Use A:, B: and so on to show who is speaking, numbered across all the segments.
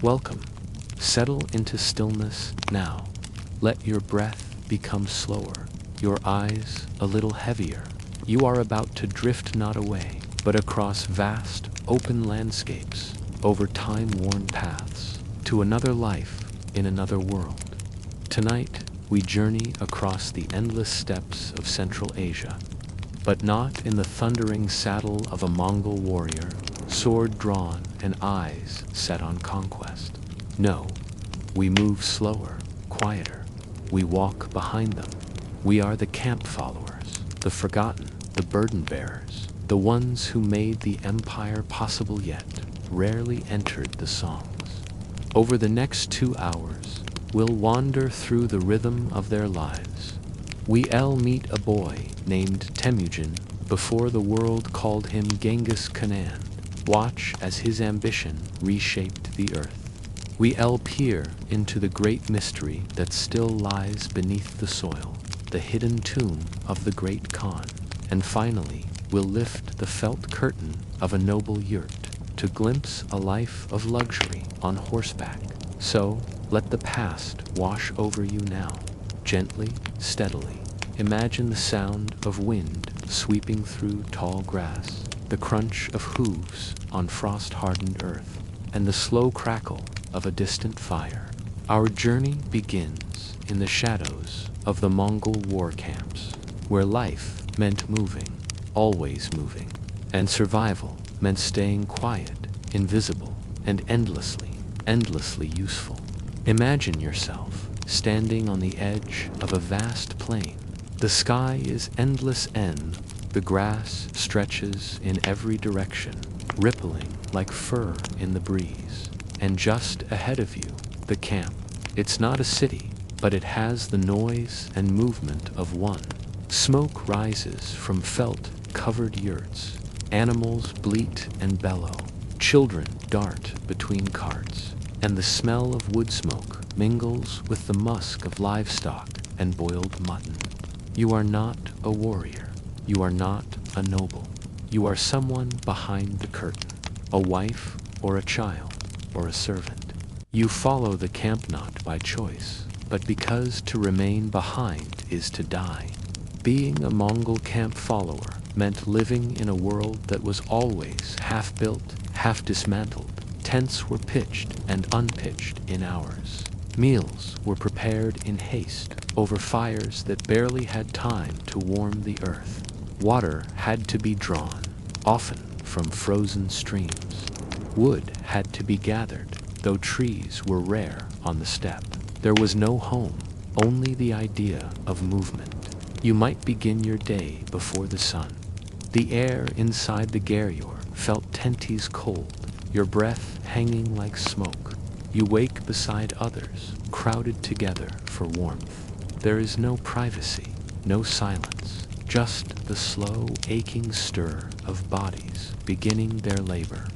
A: Welcome. Settle into stillness now. Let your breath become slower, your eyes a little heavier. You are about to drift not away, but across vast, open landscapes, over time-worn paths, to another life in another world. Tonight, we journey across the endless steppes of Central Asia, but not in the thundering saddle of a Mongol warrior, sword drawn and eyes set on conquest. No, we move slower, quieter. We walk behind them. We are the camp followers, the forgotten, the burden bearers, the ones who made the empire possible yet rarely entered the songs. Over the next 2 hours, we'll wander through the rhythm of their lives. We'll meet a boy named Temüjin before the world called him Genghis Khan. Watch as his ambition reshaped the earth. We'll peer into the great mystery that still lies beneath the soil, the hidden tomb of the great Khan. And finally, we'll lift the felt curtain of a noble Yurt to glimpse a life of luxury on horseback. So, let the past wash over you now, gently, steadily. Imagine the sound of wind sweeping through tall grass, the crunch of hooves on frost-hardened earth, and the slow crackle of a distant fire. Our journey begins in the shadows of the Mongol war camps, where life meant moving, always moving, and survival meant staying quiet, invisible, and endlessly useful. Imagine yourself standing on the edge of a vast plain. The sky is endless the grass stretches in every direction, rippling like fur in the breeze. And just ahead of you, the camp. It's not a city, but it has the noise and movement of one. Smoke rises from felt-covered yurts. Animals bleat and bellow. Children dart between carts. And the smell of wood smoke mingles with the musk of livestock and boiled mutton. You are not a warrior. You are not a noble. You are someone behind the curtain, a wife or a child or a servant. You follow the camp not by choice, but because to remain behind is to die. Being a Mongol camp follower meant living in a world that was always half built, half dismantled. Tents were pitched and unpitched in hours. Meals were prepared in haste over fires that barely had time to warm the earth. Water had to be drawn, often from frozen streams. Wood had to be gathered, though trees were rare on the steppe. There was no home, only the idea of movement. You might begin your day before the sun. The air inside the garyor felt tenties cold, your breath hanging like smoke. You wake beside others, crowded together for warmth. There is no privacy, no silence, just the slow, aching stir of bodies beginning their labor.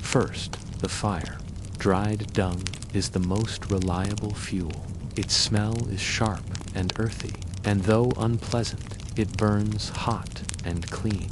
A: First, the fire. Dried dung is the most reliable fuel. Its smell is sharp and earthy, and though unpleasant, it burns hot and clean.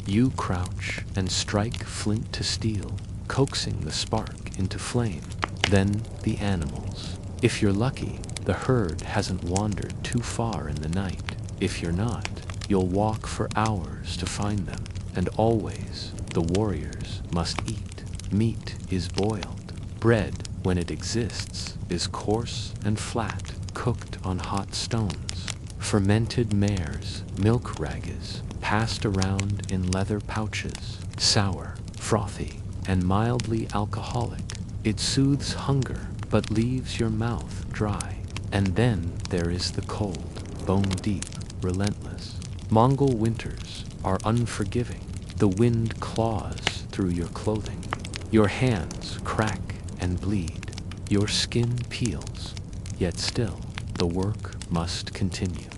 A: You crouch and strike flint to steel, coaxing the spark into flame. Then the animals. If you're lucky, the herd hasn't wandered too far in the night. If you're not, you'll walk for hours to find them. And always, the warriors must eat. Meat is boiled. Bread, when it exists, is coarse and flat, cooked on hot stones. Fermented mares, milk ragas, passed around in leather pouches, sour, frothy, and mildly alcoholic. It soothes hunger, but leaves your mouth dry. And then there is the cold, bone deep, relentless. Mongol winters are unforgiving. The wind claws through your clothing. Your hands crack and bleed. Your skin peels. Yet still, the work must continue.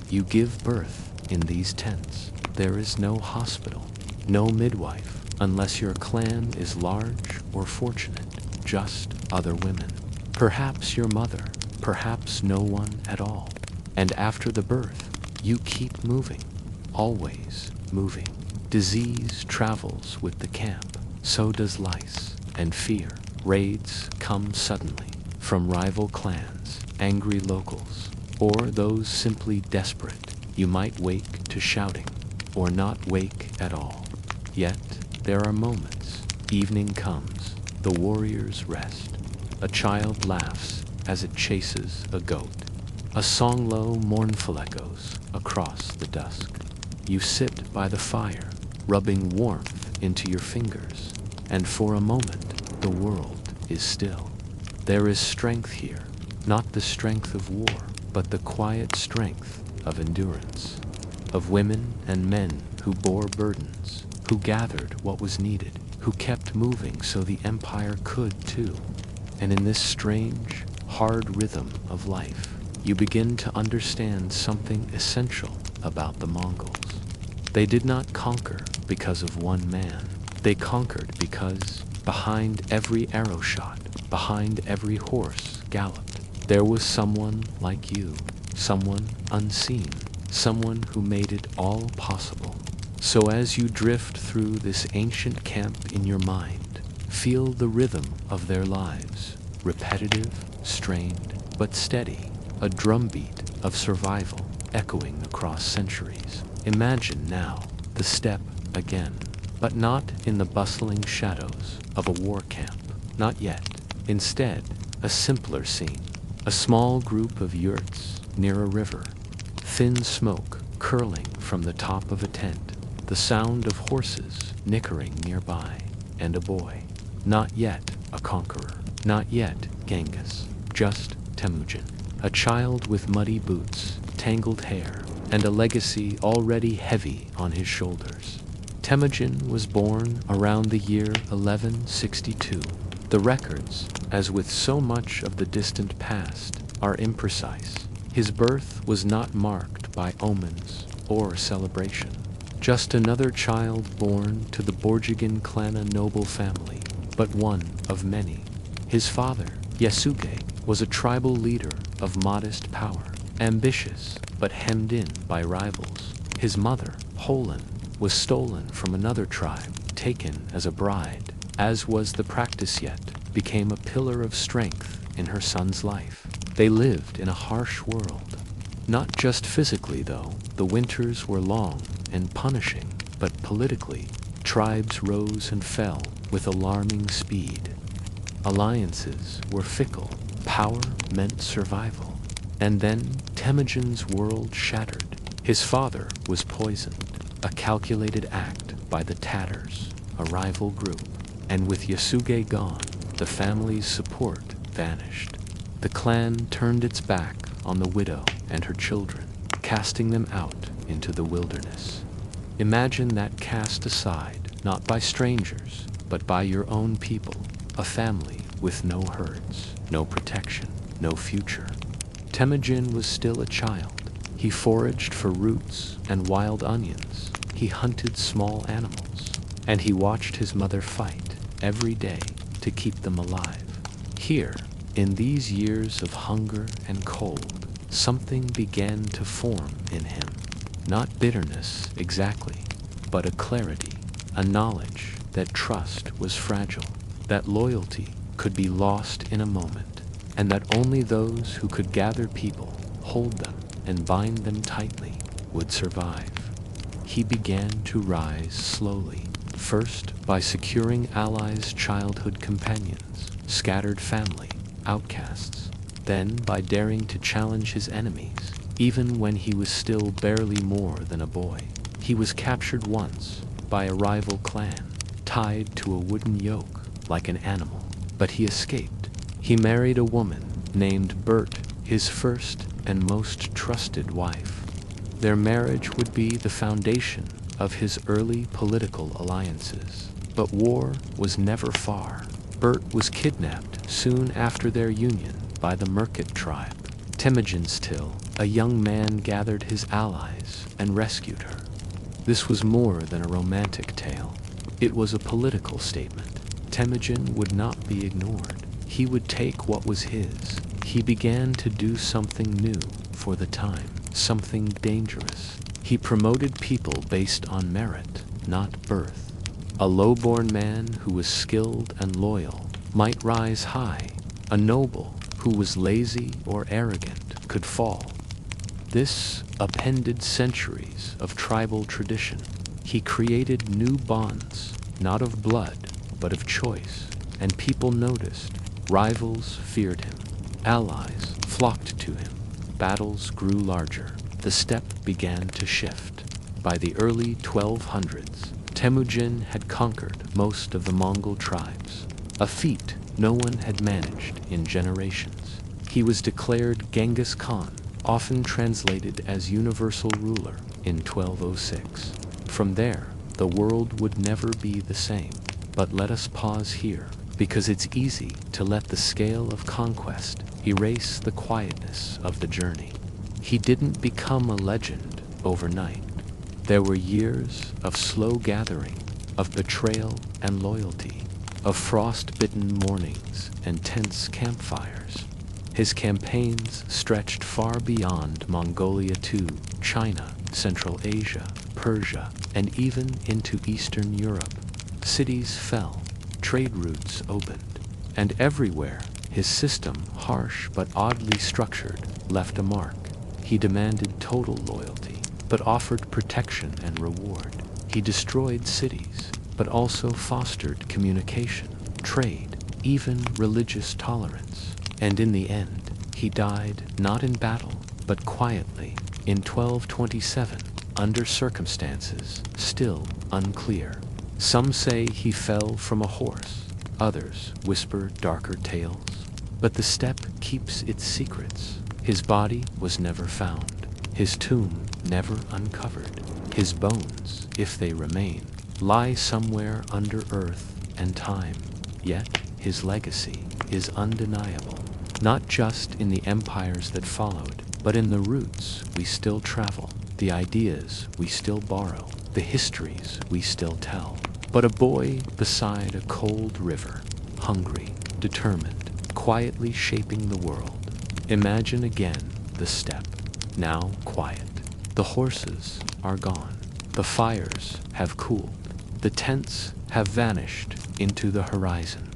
A: You give birth in these tents. There is no hospital, no midwife, unless your clan is large or fortunate, just other women. Perhaps your mother, perhaps no one at all. And after the birth, you keep moving, always moving. Disease travels with the camp, so does lice and fear. Raids come suddenly from rival clans, angry locals, or those simply desperate. You might wake to shouting, or not wake at all. Yet, there are moments. Evening comes, the warriors rest. A child laughs as it chases a goat. A song low, mournful echoes across the dusk. You sit by the fire, rubbing warmth into your fingers, and for a moment, the world is still. There is strength here, not the strength of war, but the quiet strength of endurance, of women and men who bore burdens, who gathered what was needed, who kept moving so the empire could too. And in this strange, hard rhythm of life, you begin to understand something essential about the Mongols. They did not conquer because of one man. They conquered because behind every arrow shot, behind every horse galloped, there was someone like you, someone unseen, someone who made it all possible. So as you drift through this ancient camp in your mind, feel the rhythm of their lives, repetitive, strained, but steady, a drumbeat of survival echoing across centuries. Imagine now the steppe again, but not in the bustling shadows of a war camp, not yet. Instead, a simpler scene, a small group of yurts near a river, thin smoke curling from the top of a tent, the sound of horses nickering nearby, and a boy. Not yet a conqueror, not yet Genghis, just Temüjin, a child with muddy boots, tangled hair, and a legacy already heavy on his shoulders. Temüjin was born around the year 1162. The records, as with so much of the distant past, are imprecise. His birth was not marked by omens or celebration. Just another child born to the Borjigin clan noble family, but one of many. His father, Yasuge, was a tribal leader of modest power, ambitious but hemmed in by rivals. His mother, Holin, was stolen from another tribe, taken as a bride, as was the practice yet, became a pillar of strength in her son's life. They lived in a harsh world. Not just physically, though. The winters were long and punishing, but politically, tribes rose and fell with alarming speed. Alliances were fickle. Power meant survival. And then Temujin's world shattered. His father was poisoned, a calculated act by the Tatars, a rival group. And with Yasuge gone, the family's support vanished. The clan turned its back on the widow and her children, casting them out into the wilderness. Imagine that cast aside, not by strangers, but by your own people, a family with no herds, no protection, no future. Temüjin was still a child. He foraged for roots and wild onions. He hunted small animals, and he watched his mother fight every day to keep them alive. Here, in these years of hunger and cold, something began to form in him. Not bitterness exactly, but a clarity, a knowledge that trust was fragile, that loyalty could be lost in a moment, and that only those who could gather people, hold them, and bind them tightly would survive. He began to rise slowly, first by securing allies' childhood companions, scattered family, outcasts, then by daring to challenge his enemies, even when he was still barely more than a boy. He was captured once by a rival clan, tied to a wooden yoke like an animal, but he escaped. He married a woman named Yurt, his first and most trusted wife. Their marriage would be the foundation of his early political alliances. But war was never far. Yurt was kidnapped soon after their union by the Merkit tribe. Temüjin still, a young man, gathered his allies and rescued her. This was more than a romantic tale. It was a political statement. Temüjin would not be ignored. He would take what was his. He began to do something new for the time, something dangerous. He promoted people based on merit, not birth. A low-born man who was skilled and loyal might rise high. A noble who was lazy or arrogant could fall. This upended centuries of tribal tradition. He created new bonds, not of blood, but of choice, and people noticed. Rivals feared him. Allies flocked to him. Battles grew larger. The steppe began to shift. By the early 1200s, Temüjin had conquered most of the Mongol tribes, a feat no one had managed in generations. He was declared Genghis Khan, often translated as universal ruler, in 1206. From there, the world would never be the same. But let us pause here, because it's easy to let the scale of conquest erase the quietness of the journey. He didn't become a legend overnight. There were years of slow gathering, of betrayal and loyalty, of frost-bitten mornings and tense campfires. His campaigns stretched far beyond Mongolia to China, Central Asia, Persia, and even into Eastern Europe. Cities fell, trade routes opened, and everywhere his system, harsh but oddly structured, left a mark. He demanded total loyalty, but offered protection and reward. He destroyed cities, but also fostered communication, trade, even religious tolerance. And in the end, he died not in battle, but quietly, in 1227, under circumstances still unclear. Some say he fell from a horse, others whisper darker tales. But the steppe keeps its secrets. His body was never found, his tomb never uncovered. His bones, if they remain, lie somewhere under earth and time. Yet his legacy is undeniable, not just in the empires that followed, but in the routes we still travel, the ideas we still borrow, the histories we still tell. But a boy beside a cold river, hungry, determined, quietly shaping the world. Imagine again the steppe, now quiet. The horses are gone. The fires have cooled. The tents have vanished into the horizon.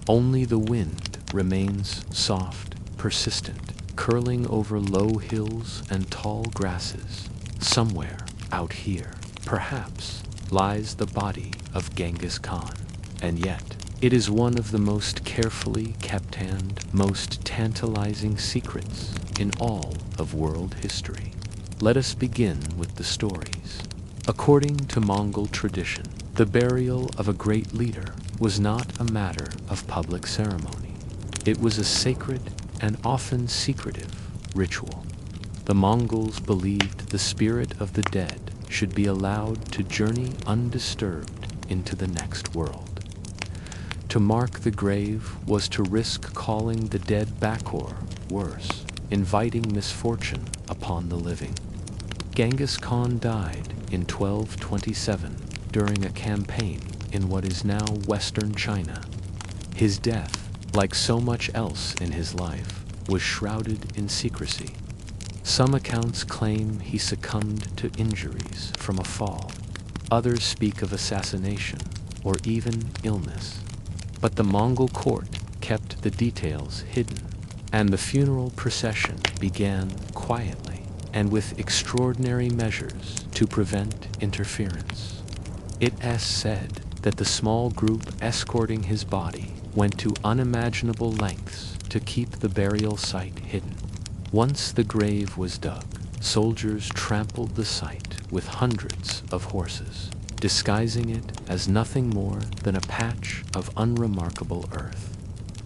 A: Only the wind remains soft, persistent, curling over low hills and tall grasses. Somewhere out here, perhaps, lies the body of Genghis Khan. And yet, it is one of the most carefully kept and most tantalizing secrets in all of world history. Let us begin with the stories. According to Mongol tradition, the burial of a great leader was not a matter of public ceremony. It was a sacred and often secretive ritual. The Mongols believed the spirit of the dead should be allowed to journey undisturbed into the next world. To mark the grave was to risk calling the dead back or, worse, inviting misfortune upon the living. Genghis Khan died in 1227 during a campaign in what is now Western China. His death, like so much else in his life, was shrouded in secrecy. Some accounts claim he succumbed to injuries from a fall. Others speak of assassination or even illness. But the Mongol court kept the details hidden, and the funeral procession began quietly and with extraordinary measures to prevent interference. It is said that the small group escorting his body went to unimaginable lengths to keep the burial site hidden. Once the grave was dug, soldiers trampled the site with hundreds of horses, disguising it as nothing more than a patch of unremarkable earth.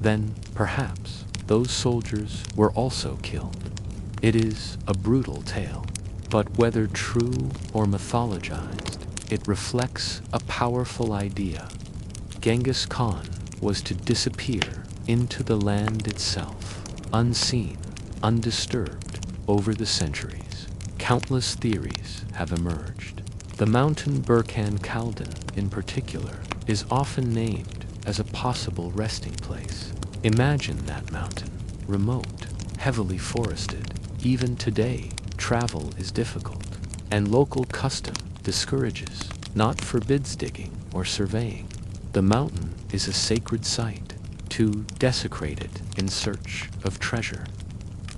A: Then, perhaps, those soldiers were also killed. It is a brutal tale, but whether true or mythologized, it reflects a powerful idea. Genghis Khan was to disappear into the land itself, unseen, undisturbed, over the centuries. Countless theories have emerged. The mountain Burkhan Khaldan, in particular, is often named as a possible resting place. Imagine that mountain, remote, heavily forested. Even today, travel is difficult, and local custom discourages, not forbids digging or surveying. The mountain is a sacred site. to desecrate it in search of treasure,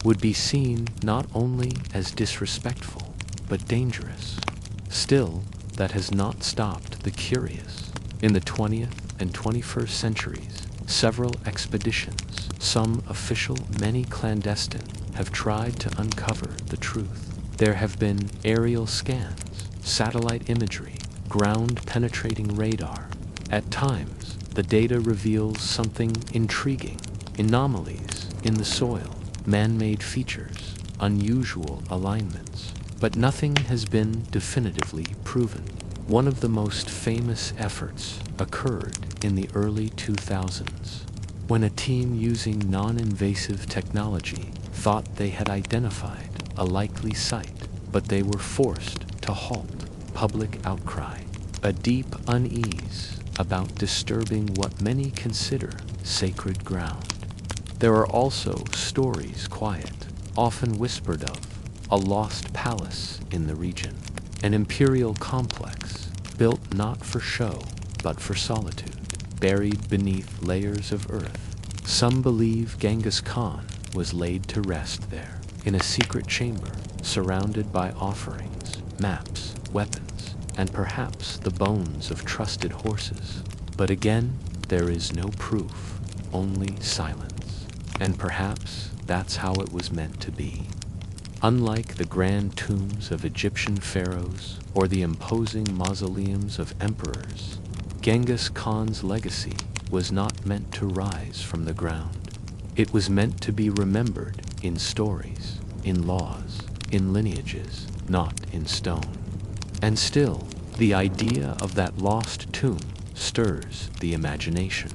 A: would be seen not only as disrespectful, but dangerous. Still, that has not stopped the curious. In the 20th and 21st centuries, several expeditions, some official, many clandestine, have tried to uncover the truth. There have been aerial scans, satellite imagery, ground-penetrating radar. At times, the data reveals something intriguing: anomalies in the soil, man-made features, unusual alignments. But nothing has been definitively proven. One of the most famous efforts occurred in the early 2000s, when a team using non-invasive technology thought they had identified a likely site, but they were forced to halt. Public outcry, a deep unease about disturbing what many consider sacred ground. There are also stories quiet, often whispered of, a lost palace in the region, an imperial complex built not for show but for solitude, buried beneath layers of earth. Some believe Genghis Khan was laid to rest there, in a secret chamber, surrounded by offerings, maps, weapons, and perhaps the bones of trusted horses. But again, there is no proof, only silence. And perhaps that's how it was meant to be. Unlike the grand tombs of Egyptian pharaohs or the imposing mausoleums of emperors, Genghis Khan's legacy was not meant to rise from the ground. It was meant to be remembered in stories, in laws, in lineages, not in stone. And still, the idea of that lost tomb stirs the imagination.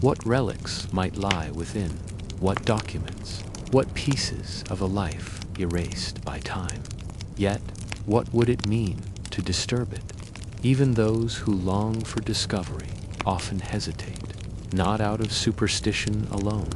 A: What relics might lie within? What documents? What pieces of a life erased by time? Yet, what would it mean to disturb it? Even those who long for discovery often hesitate, not out of superstition alone,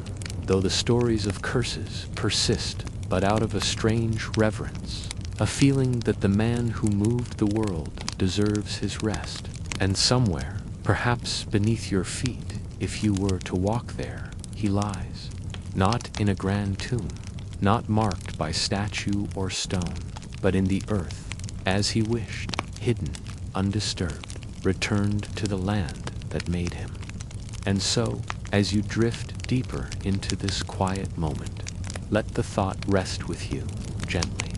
A: though the stories of curses persist, but out of a strange reverence, a feeling that the man who moved the world deserves his rest, and somewhere, perhaps beneath your feet, if you were to walk there, he lies, not in a grand tomb, not marked by statue or stone, but in the earth, as he wished, hidden, undisturbed, returned to the land that made him. And so, as you drift deeper into this quiet moment, let the thought rest with you, gently,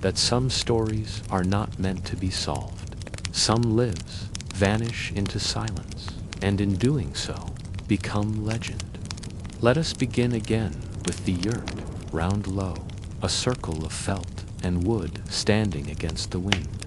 A: that some stories are not meant to be solved. Some lives, vanish into silence, and in doing so, become legend. Let us begin again with the yurt, round low, a circle of felt and wood standing against the wind.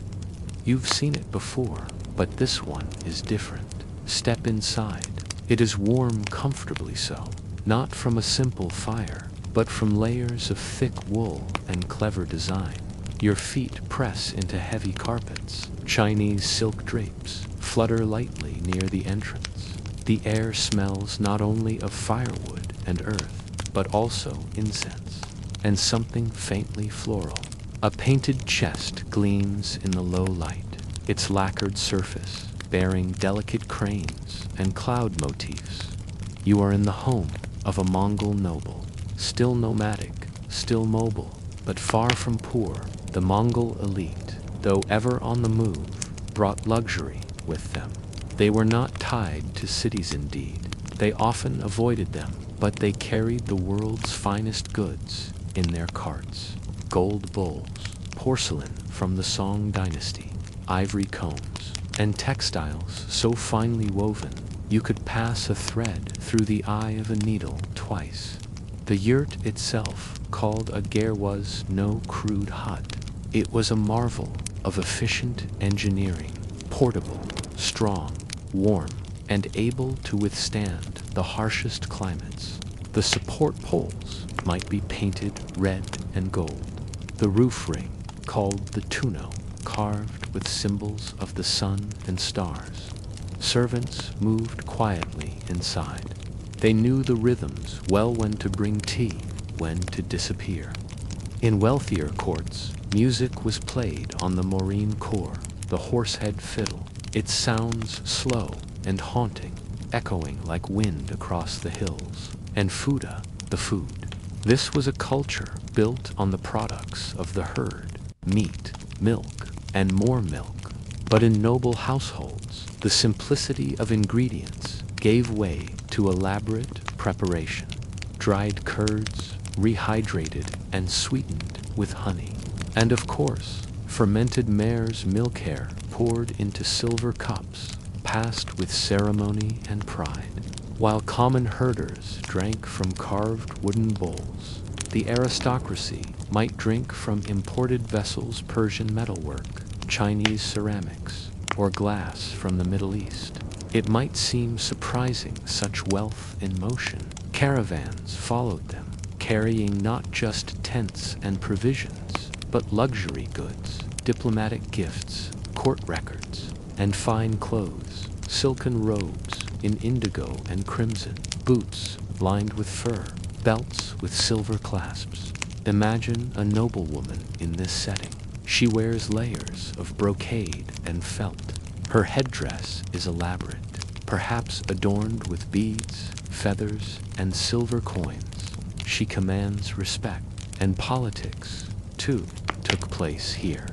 A: You've seen it before, but this one is different. Step inside. It is warm comfortably so, not from a simple fire, but from layers of thick wool and clever design. Your feet press into heavy carpets. Chinese silk drapes flutter lightly near the entrance. The air smells not only of firewood and earth, but also incense, and something faintly floral. A painted chest gleams in the low light, its lacquered surface bearing delicate cranes and cloud motifs. You are in the home of a Mongol noble, still nomadic, still mobile, but far from poor. The Mongol elite, though ever on the move, brought luxury with them. They were not tied to cities indeed. They often avoided them, but they carried the world's finest goods in their carts. Gold bowls, porcelain from the Song dynasty, ivory combs, and textiles so finely woven you could pass a thread through the eye of a needle twice. The yurt itself, called a ger, was no crude hut. It was a marvel of efficient engineering, portable, strong, warm, and able to withstand the harshest climates. The support poles might be painted red and gold. The roof ring, called the tuno, carved with symbols of the sun and stars. Servants moved quietly inside. They knew the rhythms well, when to bring tea, when to disappear. In wealthier courts, music was played on the maureen core, the horsehead fiddle. It sounds slow and haunting, echoing like wind across the hills. And Fuda, the food. This was a culture built on the products of the herd, meat, milk, and more milk. But in noble households, the simplicity of ingredients gave way to elaborate preparation. Dried curds, rehydrated and sweetened with honey. And of course, fermented mare's milk hair poured into silver cups, passed with ceremony and pride. While common herders drank from carved wooden bowls, the aristocracy might drink from imported vessels, Persian metalwork, Chinese ceramics, or glass from the Middle East. It might seem surprising such wealth in motion. Caravans followed them, carrying not just tents and provisions, but luxury goods, diplomatic gifts, court records, and fine clothes, silken robes in indigo and crimson, boots lined with fur, belts with silver clasps. Imagine a noblewoman in this setting. She wears layers of brocade and felt. Her headdress is elaborate, perhaps adorned with beads, feathers, and silver coins. She commands respect, and politics, too, took place here.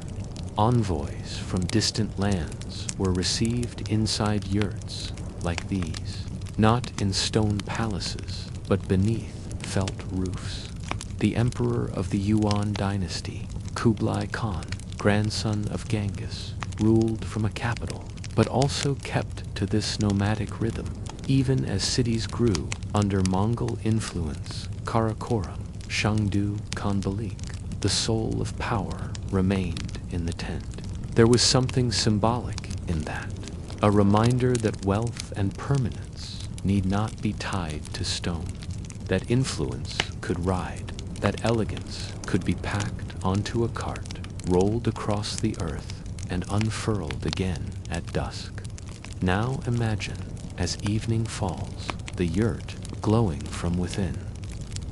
A: Envoys from distant lands were received inside yurts like these, not in stone palaces, but beneath felt roofs. The emperor of the Yuan dynasty, Kublai Khan, grandson of Genghis, ruled from a capital, but also kept to this nomadic rhythm, even as cities grew under Mongol influence. Karakoram, Shangdu, Khanbalik, the soul of power remained in the tent. There was something symbolic in that, a reminder that wealth and permanence need not be tied to stone, that influence could ride, that elegance could be packed onto a cart, rolled across the earth, and unfurled again at dusk. Now imagine, as evening falls, the yurt glowing from within.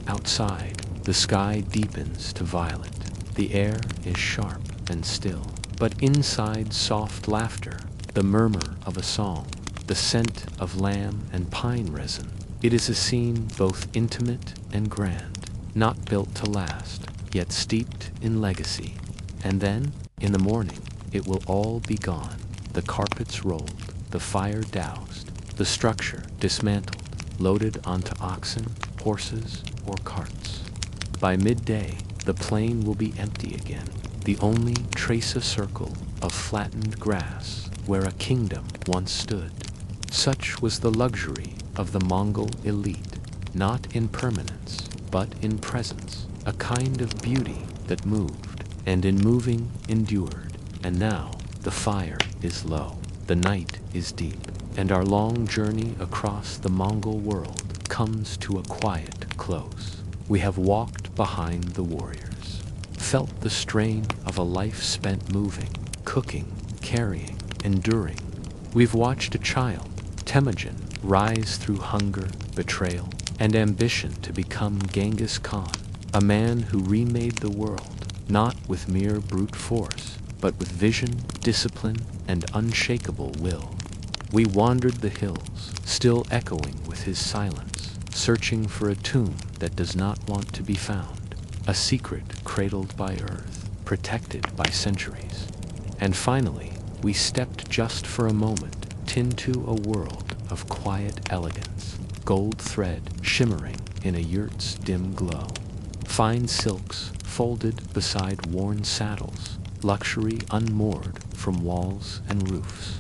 A: Outside, the sky deepens to violet. The air is sharp and still, but inside soft laughter, the murmur of a song, the scent of lamb and pine resin. It is a scene both intimate and grand, not built to last, yet steeped in legacy. And then, in the morning, it will all be gone. The carpets rolled, the fire doused, the structure dismantled, loaded onto oxen, horses, or carts. By midday, the plain will be empty again, the only trace a circle of flattened grass where a kingdom once stood. Such was the luxury of the Mongol elite, not in permanence, but in presence, a kind of beauty that moved, and in moving endured. And now the fire is low, the night is deep, and our long journey across the Mongol world comes to a quiet close. We have walked behind the warriors, felt the strain of a life spent moving, cooking, carrying, enduring. We've watched a child, Temüjin, rise through hunger, betrayal, and ambition to become Genghis Khan, a man who remade the world, not with mere brute force, but with vision, discipline, and unshakable will. We wandered the hills, still echoing with his silence, searching for a tomb that does not want to be found, a secret cradled by earth, protected by centuries. And finally, we stepped just for a moment into a world of quiet elegance, gold thread shimmering in a yurt's dim glow, fine silks folded beside worn saddles, luxury unmoored from walls and roofs.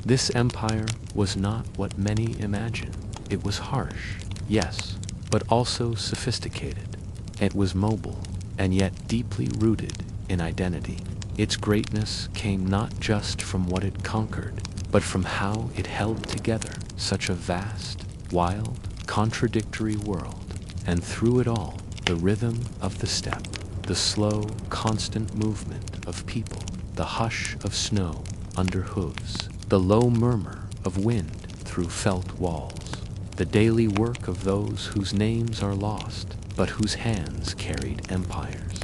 A: This empire was not what many imagine. It was harsh, yes, but also sophisticated. It was mobile, and yet deeply rooted in identity. Its greatness came not just from what it conquered, but from how it held together such a vast, wild, contradictory world. And through it all, the rhythm of the steppe, the slow, constant movement of people, the hush of snow under hooves, the low murmur of wind through felt walls, the daily work of those whose names are lost, but whose hands carried empires.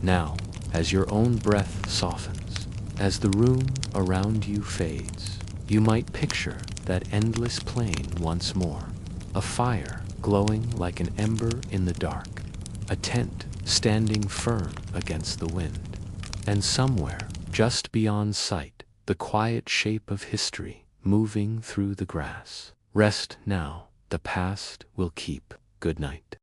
A: Now, as your own breath softens, as the room around you fades, you might picture that endless plain once more. A fire glowing like an ember in the dark. A tent standing firm against the wind. And somewhere, just beyond sight, the quiet shape of history moving through the grass. Rest now, the past will keep. Good night.